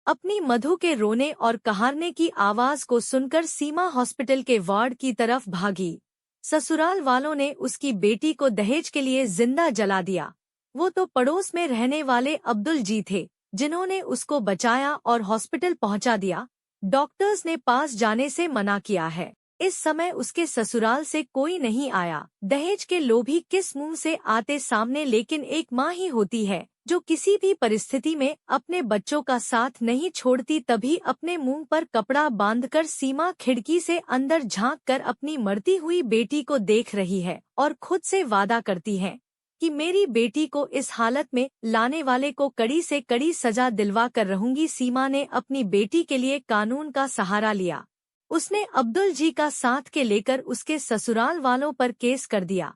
अपनी मधु के रोने और कहारने की आवाज को सुनकर सीमा हॉस्पिटल के वार्ड की तरफ भागी। ससुराल वालों ने उसकी बेटी को दहेज के लिए जिंदा जला दिया। वो तो पड़ोस में रहने वाले अब्दुल जी थे, जिन्होंने उसको बचाया और हॉस्पिटल पहुंचा दिया। डॉक्टर्स ने पास जाने से मना किया है। इस समय उसके ससुराल से कोई नहीं आया। दहेज के लोभी किस मुंह से आते सामने, लेकिन एक माँ ही होती है जो किसी भी परिस्थिति में अपने बच्चों का साथ नहीं छोड़ती। तभी अपने मुंह पर कपड़ा बांधकर सीमा खिड़की से अंदर झांककर अपनी मरती हुई बेटी को देख रही है और खुद से वादा करती है कि मेरी बेटी को इस हालत में लाने वाले को कड़ी से कड़ी सजा दिलवा कर रहूंगी। सीमा ने अपनी बेटी के लिए कानून का सहारा लिया। उसने अब्दुल जी का साथ के लेकर उसके ससुराल वालों पर केस कर दिया।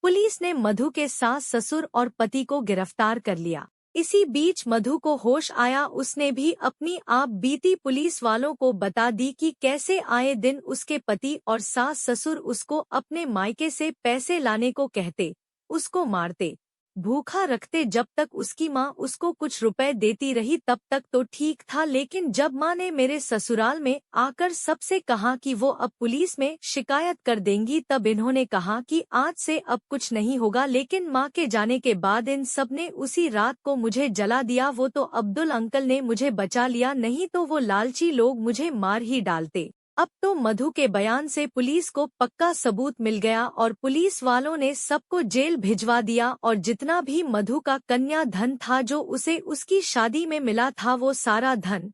पुलिस ने मधु के सास, ससुर और पति को गिरफ्तार कर लिया। इसी बीच मधु को होश आया। उसने भी अपनी आप बीती पुलिस वालों को बता दी कि कैसे आए दिन उसके पति और सास ससुर उसको अपने मायके से पैसे लाने को कहते, उसको मारते, भूखा रखते। जब तक उसकी माँ उसको कुछ रुपए देती रही तब तक तो ठीक था, लेकिन जब माँ ने मेरे ससुराल में आकर सबसे कहा कि वो अब पुलिस में शिकायत कर देंगी, तब इन्होंने कहा कि आज से अब कुछ नहीं होगा। लेकिन माँ के जाने के बाद इन सब ने उसी रात को मुझे जला दिया। वो तो अब्दुल अंकल ने मुझे बचा लिया, नहीं तो वो लालची लोग मुझे मार ही डालते। अब तो मधु के बयान से पुलिस को पक्का सबूत मिल गया और पुलिस वालों ने सबको जेल भिजवा दिया। और जितना भी मधु का कन्या धन था जो उसे उसकी शादी में मिला था, वो सारा धन,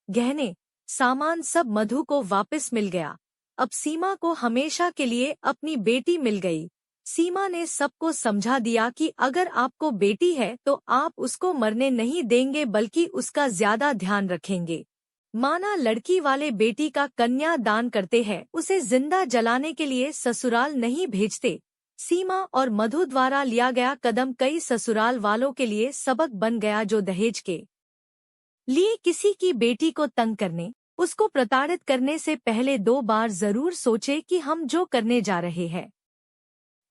गहने, सामान सब मधु को वापस मिल गया। अब सीमा को हमेशा के लिए अपनी बेटी मिल गई। सीमा ने सबको समझा दिया कि अगर आपको बेटी है तो आप उसको मरने नहीं देंगे, बल्कि उसका ज्यादा ध्यान रखेंगे। माना लड़की वाले बेटी का कन्या दान करते हैं, उसे जिंदा जलाने के लिए ससुराल नहीं भेजते। सीमा और मधु द्वारा लिया गया कदम कई ससुराल वालों के लिए सबक बन गया, जो दहेज के लिए किसी की बेटी को तंग करने, उसको प्रताड़ित करने से पहले 2 बार जरूर सोचे कि हम जो करने जा रहे हैं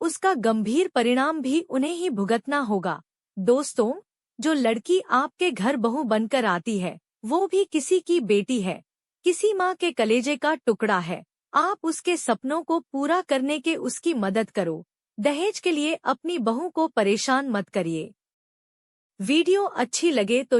उसका गंभीर परिणाम भी उन्हें ही भुगतना होगा। दोस्तों, जो लड़की आपके घर बहू बनकर आती है वो भी किसी की बेटी है, किसी माँ के कलेजे का टुकड़ा है। आप उसके सपनों को पूरा करने के उसकी मदद करो। दहेज के लिए अपनी बहू को परेशान मत करिए। वीडियो अच्छी लगे तो